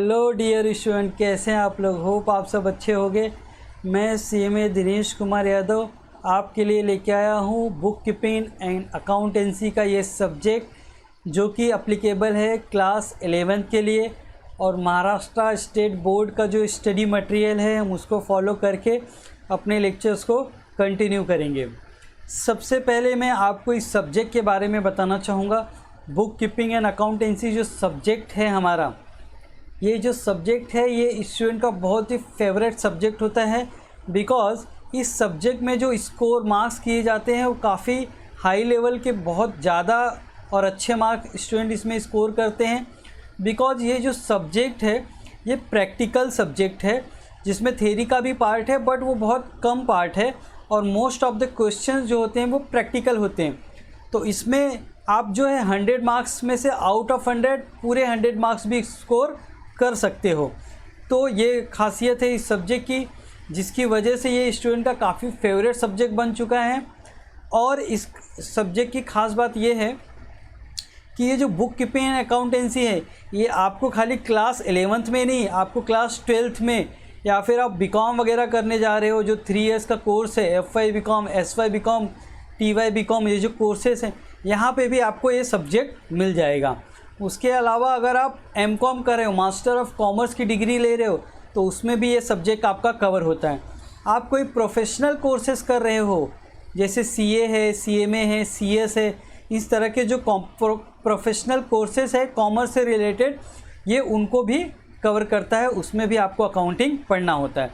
Hello dear student, कैसे हैं आप लोग। होप आप सब अच्छे होंगे। मैं CMA दिनेश कुमार यादव आपके लिए लेके आया हूँ बुक कीपिंग एंड अकाउंटेंसी का ये सब्जेक्ट जो कि अप्लीकेबल है क्लास 11th के लिए। और महाराष्ट्र स्टेट बोर्ड का जो स्टडी मटेरियल है हम उसको फॉलो करके अपने लेक्चर्स को कंटिन्यू करेंगे। सबसे पहले मैं आपको इस सब्जेक्ट के बारे में बताना चाहूँगा। बुक कीपिंग एंड अकाउंटेंसी जो सब्जेक्ट है हमारा, ये जो सब्जेक्ट है ये स्टूडेंट का बहुत ही फेवरेट सब्जेक्ट होता है। बिकॉज़ इस सब्जेक्ट में जो स्कोर मार्क्स किए जाते हैं वो काफ़ी हाई लेवल के, बहुत ज़्यादा और अच्छे मार्क स्टूडेंट इसमें स्कोर करते हैं। बिकॉज़ ये जो सब्जेक्ट है ये प्रैक्टिकल सब्जेक्ट है जिसमें थ्योरी का भी पार्ट है बट वो बहुत कम पार्ट है और मोस्ट ऑफ द क्वेश्चंस जो होते हैं वो प्रैक्टिकल होते हैं। तो इसमें आप जो है 100 मार्क्स में से आउट ऑफ 100 पूरे 100 मार्क्स भी स्कोर कर सकते हो। तो ये खासियत है इस सब्जेक्ट की, जिसकी वजह से ये स्टूडेंट का काफ़ी फेवरेट सब्जेक्ट बन चुका है। और इस सब्जेक्ट की ख़ास बात ये है कि ये जो बुक कीपिंग एंड अकाउंटेंसी है ये आपको खाली क्लास 11th में नहीं, आपको क्लास 12th में या फिर आप BCom वगैरह करने जा रहे हो जो 3 years का कोर्स है, FY BCom, SY BCom, TY BCom, ये जो कोर्सेस हैं यहाँ पे भी आपको ये सब्जेक्ट मिल जाएगा। उसके अलावा अगर आप MCom कर रहे हो, मास्टर ऑफ कॉमर्स की डिग्री ले रहे हो, तो उसमें भी ये सब्जेक्ट आपका कवर होता है। आप कोई प्रोफेशनल कोर्सेज कर रहे हो जैसे CA है, CMA है, CS है, इस तरह के जो प्रोफेशनल कोर्सेज है कॉमर्स से रिलेटेड, ये उनको भी कवर करता है, उसमें भी आपको अकाउंटिंग पढ़ना होता है।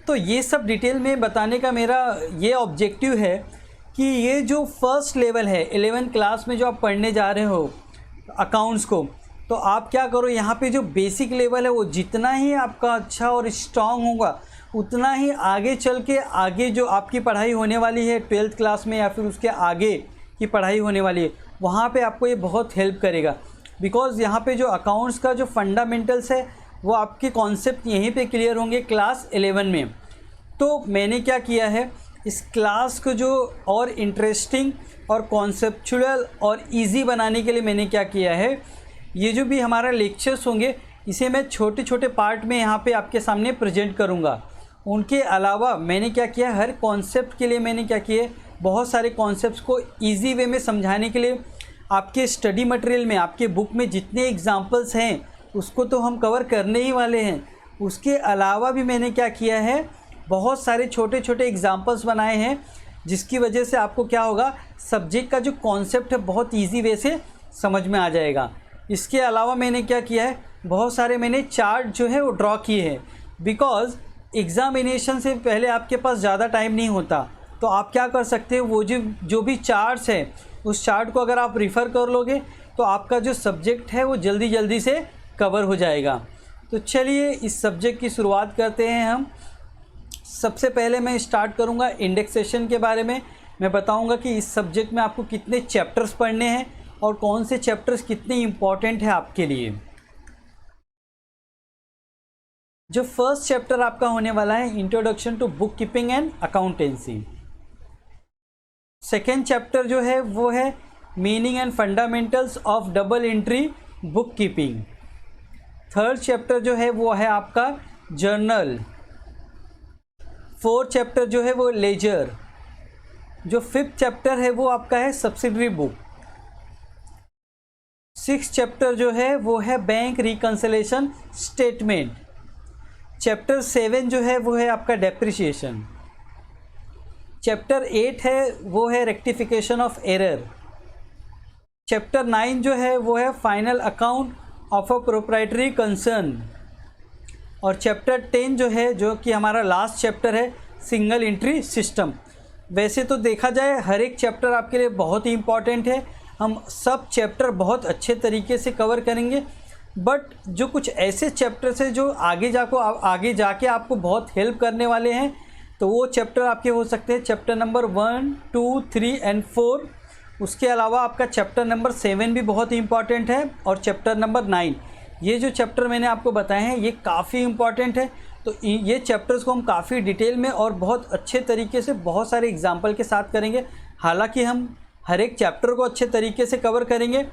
तो ये सब डिटेल में बताने का मेरा ये ऑब्जेक्टिव है कि ये जो फर्स्ट लेवल है 11th क्लास में जो आप पढ़ने जा रहे हो अकाउंट्स को, तो आप क्या करो, यहाँ पे जो बेसिक लेवल है वो जितना ही आपका अच्छा और स्ट्रांग होगा उतना ही आगे चल के आगे जो आपकी पढ़ाई होने वाली है 12th क्लास में या फिर उसके आगे की पढ़ाई होने वाली है वहाँ पे आपको ये बहुत हेल्प करेगा। बिकॉज़ यहाँ पे जो अकाउंट्स का जो फंडामेंटल्स है वो आपके कॉन्सेप्ट यहीं पे क्लियर होंगे क्लास 11 में। तो मैंने क्या किया है, इस क्लास को जो और इंटरेस्टिंग और कॉन्सेप्चुअल और इजी बनाने के लिए मैंने क्या किया है, ये जो भी हमारा लेक्चर्स होंगे इसे मैं छोटे छोटे पार्ट में यहाँ पे आपके सामने प्रेजेंट करूँगा। उनके अलावा मैंने क्या किया, हर कॉन्सेप्ट के लिए मैंने क्या किया, बहुत सारे कॉन्सेप्ट्स को इजी वे में समझाने के लिए आपके स्टडी मटेरियल में, आपके बुक में जितने एग्जाम्पल्स हैं उसको तो हम कवर करने ही वाले हैं। उसके अलावा भी मैंने क्या किया है, बहुत सारे छोटे छोटे एग्जाम्पल्स बनाए हैं जिसकी वजह से आपको क्या होगा, सब्जेक्ट का जो कॉन्सेप्ट है बहुत इजी वे से समझ में आ जाएगा। इसके अलावा मैंने क्या किया है, बहुत सारे मैंने चार्ट जो है वो ड्रॉ किए हैं। बिकॉज़ एग्ज़ामिनेशन से पहले आपके पास ज़्यादा टाइम नहीं होता, तो आप क्या कर सकते हो, वो जो भी चार्ट्स हैं उस चार्ट को अगर आप रिफ़र कर लोगे तो आपका जो सब्जेक्ट है वो जल्दी जल्दी से कवर हो जाएगा। तो चलिए इस सब्जेक्ट की शुरुआत करते हैं हम। सबसे पहले मैं स्टार्ट करूंगा इंडेक्सेशन के बारे में। मैं बताऊंगा कि इस सब्जेक्ट में आपको कितने चैप्टर्स पढ़ने हैं और कौन से चैप्टर्स कितने इम्पॉर्टेंट हैं आपके लिए। जो फर्स्ट चैप्टर आपका होने वाला है introduction to book keeping and accountancy. Second chapter जो है वो है meaning and fundamentals of double entry book keeping. Third chapter जो है वो है आपका जर्नल। फोर्थ चैप्टर जो है वो लेजर। जो फिफ्थ चैप्टर है वो आपका है सब्सिडरी बुक। सिक्स्थ चैप्टर जो है वो है बैंक रिकंसिलिएशन स्टेटमेंट। चैप्टर 7 जो है वो है आपका डेप्रिसिएशन। चैप्टर 8 है वो है रेक्टिफिकेशन ऑफ एरर। चैप्टर 9 जो है वो है final account of a proprietary concern. और चैप्टर 10 जो है, जो कि हमारा लास्ट चैप्टर है, सिंगल एंट्री सिस्टम। वैसे तो देखा जाए हर एक चैप्टर आपके लिए बहुत ही इम्पॉर्टेंट है, हम सब चैप्टर बहुत अच्छे तरीके से कवर करेंगे। बट जो कुछ ऐसे चैप्टर्स हैं जो आगे जाके आपको बहुत हेल्प करने वाले हैं, तो वो चैप्टर आपके हो सकते हैं चैप्टर नंबर 1, 2, 3 एंड 4। उसके अलावा आपका चैप्टर नंबर 7 भी बहुत ही इम्पॉर्टेंट है और चैप्टर नंबर 9। ये जो चैप्टर मैंने आपको बताए हैं ये काफ़ी इम्पॉर्टेंट है। तो ये चैप्टर्स को हम काफ़ी डिटेल में और बहुत अच्छे तरीके से बहुत सारे एग्जाम्पल के साथ करेंगे। हालांकि हम हर एक चैप्टर को अच्छे तरीके से कवर करेंगे,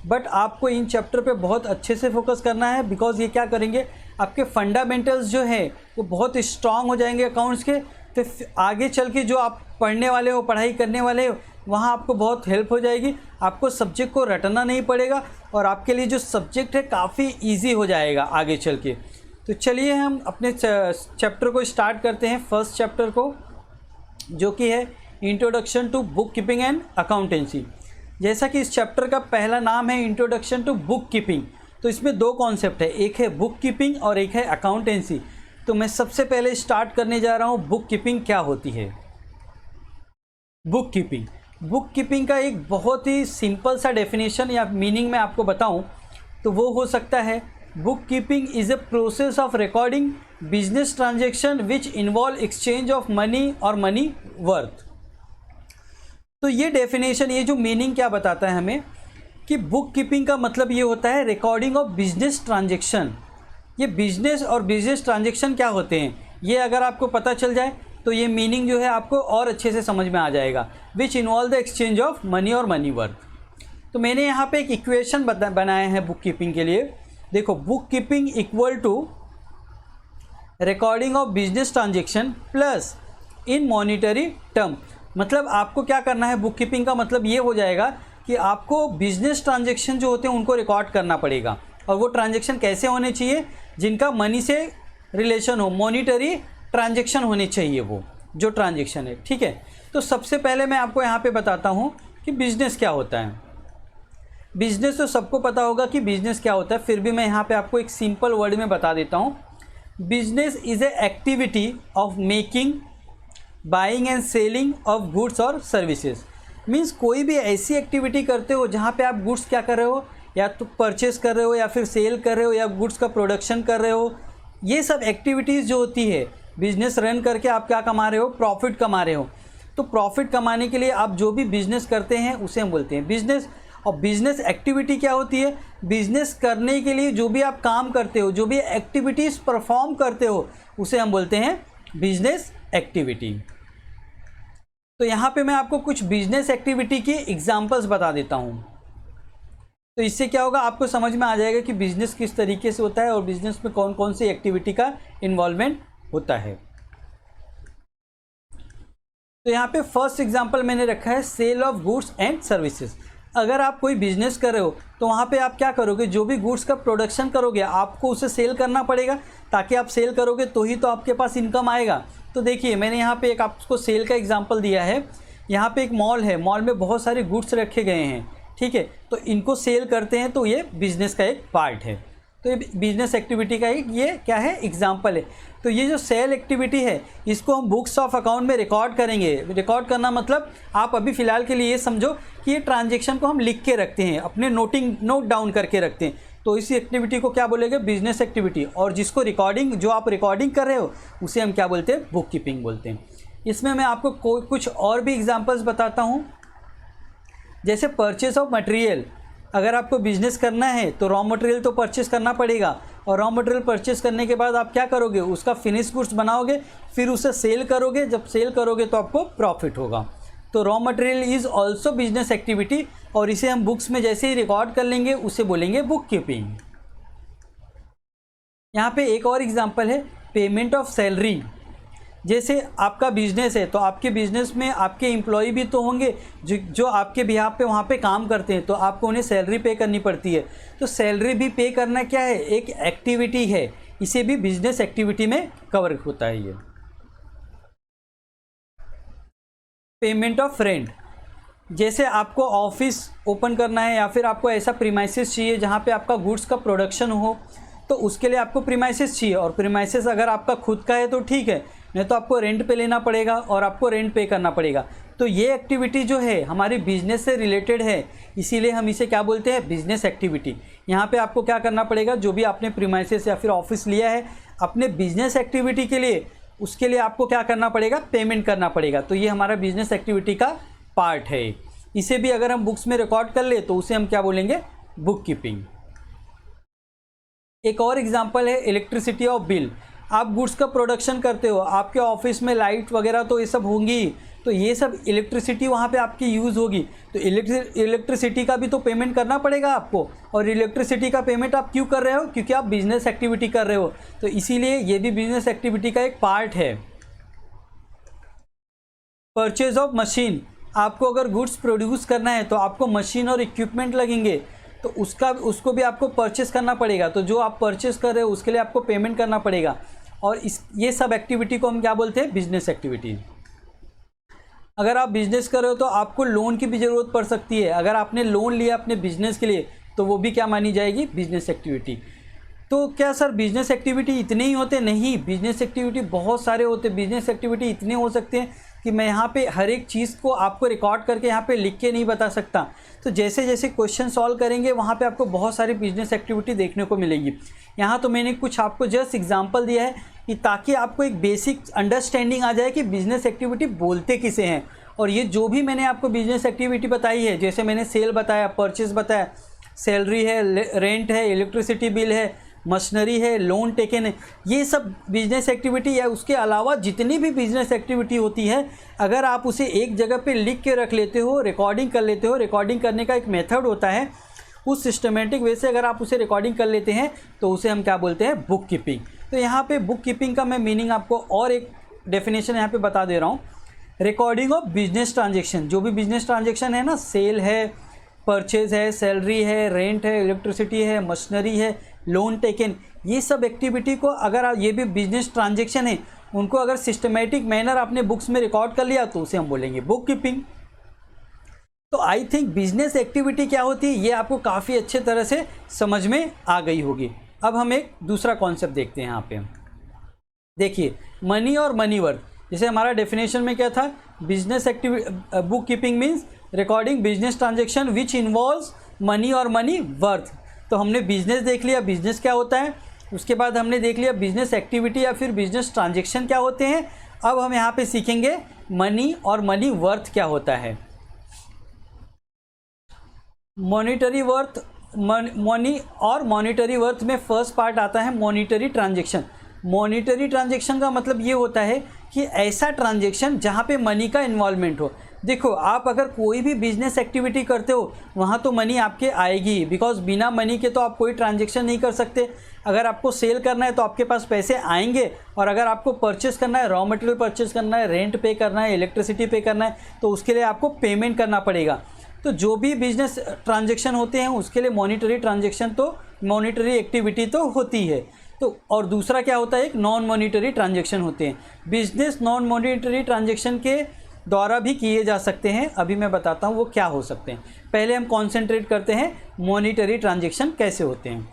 बट आपको इन चैप्टर पे बहुत अच्छे से फोकस करना है। बिकॉज़ ये क्या करेंगे, आपके फंडामेंटल्स जो है वो बहुत स्ट्रांग हो जाएंगे अकाउंट्स के, तो आगे चल के जो आप पढ़ने वाले हो, पढ़ाई करने वाले हो, वहाँ आपको बहुत हेल्प हो जाएगी। आपको सब्जेक्ट को रटना नहीं पड़ेगा और आपके लिए जो सब्जेक्ट है काफ़ी ईजी हो जाएगा आगे चल के। तो चलिए हम अपने चैप्टर को स्टार्ट करते हैं, फर्स्ट चैप्टर को, जो कि है introduction to book keeping and accountancy. जैसा कि इस चैप्टर का पहला नाम है इंट्रोडक्शन टू बुक कीपिंग, तो इसमें दो कॉन्सेप्ट है, एक है बुक कीपिंग और एक है अकाउंटेंसी। तो मैं सबसे पहले स्टार्ट करने जा रहा हूँ बुक कीपिंग क्या होती है। बुक कीपिंग का एक बहुत ही सिंपल सा डेफिनेशन या मीनिंग मैं आपको बताऊं तो वो हो सकता है, book keeping is a process of recording business transaction which involve exchange of money और मनी वर्थ। तो ये डेफिनेशन, ये जो मीनिंग क्या बताता है हमें कि बुक कीपिंग का मतलब ये होता है रिकॉर्डिंग ऑफ बिजनेस ट्रांजेक्शन। ये बिजनेस और बिजनेस ट्रांजेक्शन क्या होते हैं, ये अगर आपको पता चल जाए तो ये मीनिंग जो है आपको और अच्छे से समझ में आ जाएगा। Which involve the exchange of money और मनी वर्थ। तो मैंने यहाँ पे एक इक्वेशन बनाया है बुक कीपिंग के लिए। देखो, book keeping equal to recording of business transaction plus in monetary term. मतलब आपको क्या करना है, बुक कीपिंग का मतलब ये हो जाएगा कि आपको बिजनेस ट्रांजेक्शन जो होते हैं उनको रिकॉर्ड करना पड़ेगा, और वो ट्रांजेक्शन कैसे होने चाहिए, जिनका मनी से रिलेशन हो, मॉनिटरी ट्रांजेक्शन होनी चाहिए वो जो ट्रांजेक्शन है। ठीक है, तो सबसे पहले मैं आपको यहाँ पे बताता हूँ कि बिजनेस क्या होता है। बिजनेस तो सबको पता होगा कि बिजनेस क्या होता है, फिर भी मैं यहाँ पे आपको एक सिंपल वर्ड में बता देता हूँ। Business is a activity of making, buying and selling of goods और सर्विसेज। मीन्स कोई भी ऐसी एक्टिविटी करते हो जहाँ पे आप गुड्स क्या कर रहे हो, या तो परचेस कर रहे हो या फिर सेल कर रहे हो या गुड्स का प्रोडक्शन कर रहे हो। ये सब एक्टिविटीज़ जो होती है, बिजनेस रन करके आप क्या कमा रहे हो, प्रॉफिट कमा रहे हो। तो प्रॉफिट कमाने के लिए आप जो भी बिजनेस करते हैं उसे हम बोलते हैं बिजनेस। और बिजनेस एक्टिविटी क्या होती है, बिजनेस करने के लिए जो भी आप काम करते हो, जो भी एक्टिविटीज़ परफॉर्म करते हो, उसे हम बोलते हैं बिजनेस एक्टिविटी। तो यहाँ पे मैं आपको कुछ बिजनेस एक्टिविटी की एग्जांपल्स बता देता हूँ। तो इससे क्या होगा, आपको समझ में आ जाएगा कि बिजनेस किस तरीके से होता है और बिजनेस में कौन कौन सी एक्टिविटी का इन्वॉल्वमेंट होता है। तो यहाँ पे फर्स्ट एग्जांपल मैंने रखा है sale of goods and services. अगर आप कोई बिजनेस कर रहे हो तो वहाँ पे आप क्या करोगे, जो भी गुड्स का प्रोडक्शन करोगे आपको उसे सेल करना पड़ेगा, ताकि आप सेल करोगे तो ही तो आपके पास इनकम आएगा। तो देखिए, मैंने यहाँ पे एक आपको सेल का एग्जांपल दिया है। यहाँ पे एक मॉल है, मॉल में बहुत सारे गुड्स रखे गए हैं, ठीक है, तो इनको सेल करते हैं, तो ये बिजनेस का एक पार्ट है। तो ये बिजनेस एक्टिविटी का एक ये क्या है, एग्जांपल है। तो ये जो सेल एक्टिविटी है इसको हम बुक्स ऑफ अकाउंट में रिकॉर्ड करेंगे। रिकॉर्ड करना मतलब आप अभी फ़िलहाल के लिए ये समझो कि ये ट्रांजेक्शन को हम लिख के रखते हैं, अपने नोट डाउन करके रखते हैं। तो इसी एक्टिविटी को क्या बोलेंगे, बिजनेस एक्टिविटी। और जिसको रिकॉर्डिंग, जो आप रिकॉर्डिंग कर रहे हो उसे हम क्या बोलते हैं, बुक कीपिंग बोलते हैं। इसमें मैं आपको कुछ और भी एग्जाम्पल्स बताता हूँ। जैसे परचेस ऑफ मटेरियल, अगर आपको बिजनेस करना है तो रॉ मटेरियल तो परचेस करना पड़ेगा, और रॉ मटेरियल परचेस करने के बाद आप क्या करोगे, उसका फिनिश गुड्स बनाओगे, फिर उसे सेल करोगे। जब सेल करोगे तो आपको प्रॉफिट होगा। तो raw material is also business activity, और इसे हम बुक्स में जैसे ही रिकॉर्ड कर लेंगे उसे बोलेंगे बुक कीपिंग। यहाँ पे एक और एग्जांपल है पेमेंट ऑफ सैलरी। जैसे आपका बिजनेस है तो आपके बिजनेस में आपके एम्प्लॉय भी तो होंगे जो आपके बिहाफ पे वहाँ पे काम करते हैं, तो आपको उन्हें सैलरी पे करनी पड़ती है। तो सैलरी भी पे करना क्या है, एक एक्टिविटी है, इसे भी बिजनेस एक्टिविटी में कवर होता है ये। पेमेंट ऑफ रेंट, जैसे आपको ऑफिस ओपन करना है या फिर आपको ऐसा प्रीमाइसेस चाहिए जहाँ पे आपका गुड्स का प्रोडक्शन हो, तो उसके लिए आपको प्रीमाइसेस चाहिए। और प्रीमाइसेस अगर आपका खुद का है तो ठीक है, नहीं तो आपको रेंट पे लेना पड़ेगा और आपको रेंट पे करना पड़ेगा। तो ये एक्टिविटी जो है हमारी बिजनेस से रिलेटेड है, इसीलिए हम इसे क्या बोलते हैं, बिजनेस एक्टिविटी। यहाँ पे आपको क्या करना पड़ेगा, जो भी आपने प्रीमाइसेस या फिर ऑफिस लिया है अपने बिजनेस एक्टिविटी के लिए, उसके लिए आपको क्या करना पड़ेगा, पेमेंट करना पड़ेगा। तो ये हमारा बिजनेस एक्टिविटी का पार्ट है। इसे भी अगर हम बुक्स में रिकॉर्ड कर ले तो उसे हम क्या बोलेंगे, बुक कीपिंग। एक और एग्जांपल है इलेक्ट्रिसिटी ऑफ बिल। आप गुड्स का प्रोडक्शन करते हो, आपके ऑफिस में लाइट वगैरह तो ये सब होंगी, तो ये सब इलेक्ट्रिसिटी वहाँ पे आपकी यूज़ होगी, तो इलेक्ट्रिसिटी का भी तो पेमेंट करना पड़ेगा आपको। और इलेक्ट्रिसिटी का पेमेंट आप क्यों कर रहे हो? क्योंकि आप बिजनेस एक्टिविटी कर रहे हो, तो इसीलिए ये भी बिजनेस एक्टिविटी का एक पार्ट है। परचेज ऑफ मशीन, आपको अगर गुड्स प्रोड्यूस करना है तो आपको मशीन और इक्विपमेंट लगेंगे, तो उसको भी आपको परचेस करना पड़ेगा। तो जो आप परचेस कर रहे हो उसके लिए आपको पेमेंट करना पड़ेगा। और ये सब एक्टिविटी को हम क्या बोलते हैं? Business activity. अगर आप बिजनेस कर रहे हो तो आपको लोन की भी ज़रूरत पड़ सकती है। अगर आपने लोन लिया अपने बिजनेस के लिए तो वो भी क्या मानी जाएगी? Business activity. तो क्या सर बिजनेस एक्टिविटी इतने ही होते? नहीं, बिजनेस एक्टिविटी बहुत सारे होते। बिजनेस एक्टिविटी इतने हो सकते हैं कि मैं यहाँ पे हर एक चीज़ को आपको रिकॉर्ड करके यहाँ पे लिख के नहीं बता सकता। तो जैसे जैसे क्वेश्चन सॉल्व करेंगे वहाँ पे आपको बहुत सारी बिजनेस एक्टिविटी देखने को मिलेगी। यहाँ तो मैंने कुछ आपको जस्ट एग्जांपल दिया है कि ताकि आपको एक बेसिक अंडरस्टैंडिंग आ जाए कि बिजनेस एक्टिविटी बोलते किसे हैं। और ये जो भी मैंने आपको बिजनेस एक्टिविटी बताई है, जैसे मैंने सेल बताया, परचेज बताया, सैलरी है, रेंट है, इलेक्ट्रिसिटी बिल है, मशीनरी है, लोन टेकन है, ये सब बिजनेस एक्टिविटी है। उसके अलावा जितनी भी बिजनेस एक्टिविटी होती है, अगर आप उसे एक जगह पे लिख के रख लेते हो, रिकॉर्डिंग कर लेते हो, रिकॉर्डिंग करने का एक मेथड होता है, उस सिस्टमेटिक वे से अगर आप उसे रिकॉर्डिंग कर लेते हैं तो उसे हम क्या बोलते हैं? Book keeping. तो यहाँ पे बुक कीपिंग का मैं मीनिंग आपको और एक डेफिनेशन यहाँ पे बता दे रहा हूँ। रिकॉर्डिंग ऑफ बिजनेस ट्रांजेक्शन, जो भी बिजनेस ट्रांजेक्शन है ना, सेल है, परचेज है, सैलरी है, रेंट है, इलेक्ट्रिसिटी है, मशीनरी है, लोन टेकन, ये सब एक्टिविटी को अगर आप, ये भी बिजनेस ट्रांजेक्शन है, उनको अगर सिस्टमेटिक मैनर आपने बुक्स में रिकॉर्ड कर लिया तो उसे हम बोलेंगे बुक कीपिंग। तो आई थिंक बिजनेस एक्टिविटी क्या होती है ये आपको काफ़ी अच्छे तरह से समझ में आ गई होगी। अब हम एक दूसरा कॉन्सेप्ट देखते हैं यहाँ पे। देखिए, मनी और मनी वर्थ, जैसे हमारा डेफिनेशन में क्या था? Business activity, book keeping means recording business transaction which involves money और मनी वर्थ। तो हमने बिजनेस देख लिया, बिजनेस क्या होता है। उसके बाद हमने देख लिया बिजनेस एक्टिविटी या फिर बिजनेस ट्रांजेक्शन क्या होते हैं। अब हम यहाँ पे सीखेंगे मनी और मनी वर्थ क्या होता है। मॉनिटरी वर्थ, मनी और मॉनिटरी वर्थ में फर्स्ट पार्ट आता है मॉनिटरी ट्रांजेक्शन। मॉनिटरी ट्रांजेक्शन का मतलब ये होता है कि ऐसा ट्रांजेक्शन जहाँ पे मनी का इन्वॉल्वमेंट हो। देखो, आप अगर कोई भी बिजनेस एक्टिविटी करते हो वहाँ तो मनी आपके आएगी, बिकॉज बिना मनी के तो आप कोई ट्रांजेक्शन नहीं कर सकते। अगर आपको सेल करना है तो आपके पास पैसे आएंगे, और अगर आपको परचेस करना है, रॉ मटेरियल परचेस करना है, रेंट पे करना है, इलेक्ट्रिसिटी पे करना है, तो उसके लिए आपको पेमेंट करना पड़ेगा। तो जो भी बिजनेस ट्रांजेक्शन होते हैं उसके लिए मॉनिटरी ट्रांजेक्शन, तो मॉनिटरी एक्टिविटी तो होती है। तो और दूसरा क्या होता है? एक नॉन मॉनिटरी ट्रांजेक्शन होते हैं। बिजनेस नॉन मॉनिटरी ट्रांजेक्शन के द्वारा भी किए जा सकते हैं। अभी मैं बताता हूँ वो क्या हो सकते हैं। पहले हम कॉन्सेंट्रेट करते हैं मॉनिटरी ट्रांजेक्शन कैसे होते हैं।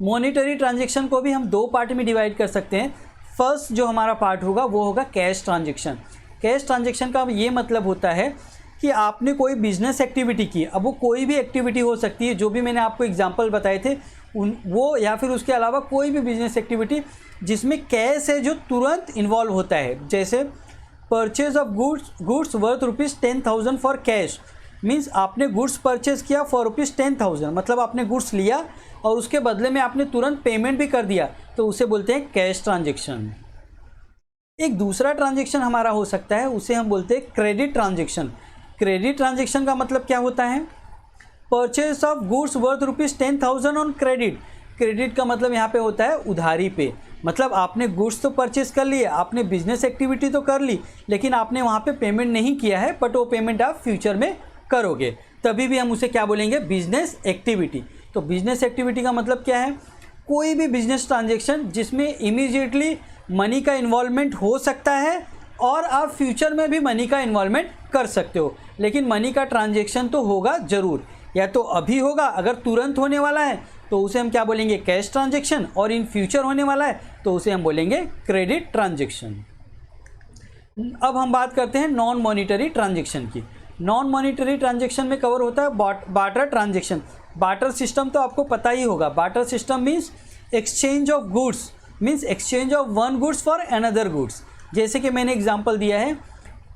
मॉनिटरी ट्रांजेक्शन को भी हम दो पार्ट में डिवाइड कर सकते हैं। फर्स्ट जो हमारा पार्ट होगा वो होगा कैश ट्रांजेक्शन। कैश ट्रांजेक्शन का ये मतलब होता है कि आपने कोई बिजनेस एक्टिविटी की, अब वो कोई भी एक्टिविटी हो सकती है, जो भी मैंने आपको एग्जांपल बताए थे वो, या फिर उसके अलावा कोई भी बिजनेस एक्टिविटी जिसमें कैश है जो तुरंत इन्वॉल्व होता है। जैसे purchase of goods worth ₹10,000 for cash, means आपने गुड्स परचेज किया फॉर ₹10,000, मतलब आपने गुड्स लिया और उसके बदले में आपने तुरंत पेमेंट भी कर दिया, तो उसे बोलते हैं कैश ट्रांजेक्शन। एक दूसरा ट्रांजेक्शन हमारा हो सकता है, उसे हम बोलते हैं क्रेडिट ट्रांजेक्शन। क्रेडिट ट्रांजेक्शन का मतलब क्या होता है? Purchase of goods worth ₹10,000 on credit. Credit का मतलब यहाँ पे होता है उधारी पे, मतलब आपने गुड्स तो परचेज कर लिए, आपने बिजनेस एक्टिविटी तो कर ली, लेकिन आपने वहाँ पे पेमेंट नहीं किया है, बट वो पेमेंट आप फ्यूचर में करोगे, तभी भी हम उसे क्या बोलेंगे? Business activity. तो बिजनेस एक्टिविटी का मतलब क्या है? कोई भी बिजनेस ट्रांजेक्शन जिसमें इमीडिएटली मनी का इन्वॉल्वमेंट हो सकता है और आप फ्यूचर में भी मनी का इन्वॉल्वमेंट कर सकते हो, लेकिन मनी का ट्रांजेक्शन तो होगा ज़रूर, या तो अभी होगा, अगर तुरंत होने वाला है तो उसे हम क्या बोलेंगे? कैश ट्रांजेक्शन, और इन फ्यूचर होने वाला है तो उसे हम बोलेंगे क्रेडिट ट्रांजेक्शन। अब हम बात करते हैं नॉन मॉनिटरी ट्रांजेक्शन की। नॉन मॉनिटरी ट्रांजेक्शन में कवर होता है बार्टर ट्रांजेक्शन। बार्टर सिस्टम तो आपको पता ही होगा। Barter system means exchange of goods, means exchange of one goods for another goods. जैसे कि मैंने एग्जांपल दिया है,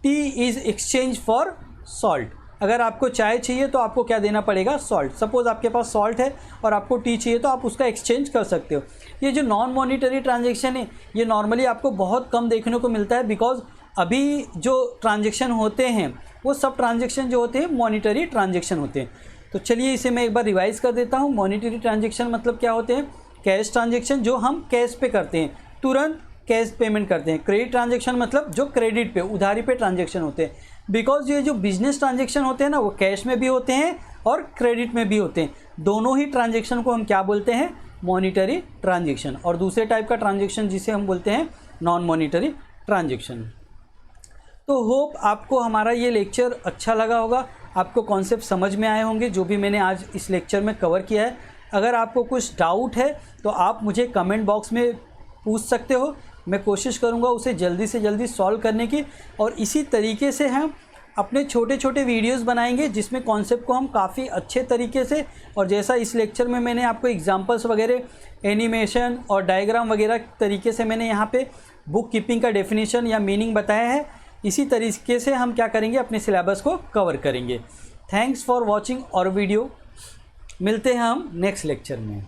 T is exchange for salt. अगर आपको चाय चाहिए तो आपको क्या देना पड़ेगा? सॉल्ट। सपोज़ आपके पास सॉल्ट है और आपको टी चाहिए तो आप उसका एक्सचेंज कर सकते हो। ये जो नॉन मॉनिटरी ट्रांजेक्शन है ये नॉर्मली आपको बहुत कम देखने को मिलता है, बिकॉज अभी जो ट्रांजेक्शन होते हैं वो सब ट्रांजेक्शन जो होते हैं मॉनिटरी ट्रांजेक्शन होते हैं। तो चलिए इसे मैं एक बार रिवाइज़ कर देता हूँ। मॉनिटरी ट्रांजेक्शन मतलब क्या होते हैं? कैश ट्रांजेक्शन, जो हम कैश पे करते हैं, तुरंत कैश पेमेंट करते हैं। क्रेडिट ट्रांजेक्शन मतलब जो क्रेडिट पे, उधारी पे ट्रांजेक्शन होते हैं। बिकॉज ये जो बिजनेस ट्रांजेक्शन होते हैं ना, वो कैश में भी होते हैं और क्रेडिट में भी होते हैं। दोनों ही ट्रांजेक्शन को हम क्या बोलते हैं? Monetary transaction. और दूसरे टाइप का ट्रांजेक्शन जिसे हम बोलते हैं नॉन मॉनिटरी ट्रांजेक्शन। तो होप आपको हमारा ये लेक्चर अच्छा लगा होगा, आपको कॉन्सेप्ट समझ में आए होंगे जो भी मैंने आज इस लेक्चर में कवर किया है। अगर आपको कुछ डाउट है तो आप मुझे कमेंट बॉक्स में पूछ सकते हो, मैं कोशिश करूँगा उसे जल्दी से जल्दी सॉल्व करने की। और इसी तरीके से हम अपने छोटे छोटे वीडियोस बनाएंगे जिसमें कॉन्सेप्ट को हम काफ़ी अच्छे तरीके से, और जैसा इस लेक्चर में मैंने आपको एग्जांपल्स वगैरह, एनिमेशन और डायग्राम वगैरह तरीके से मैंने यहाँ पे बुक कीपिंग का डेफिनेशन या मीनिंग बताया है, इसी तरीके से हम क्या करेंगे, अपने सिलेबस को कवर करेंगे। थैंक्स फॉर वॉचिंग और वीडियो। मिलते हैं हम नेक्स्ट लेक्चर में।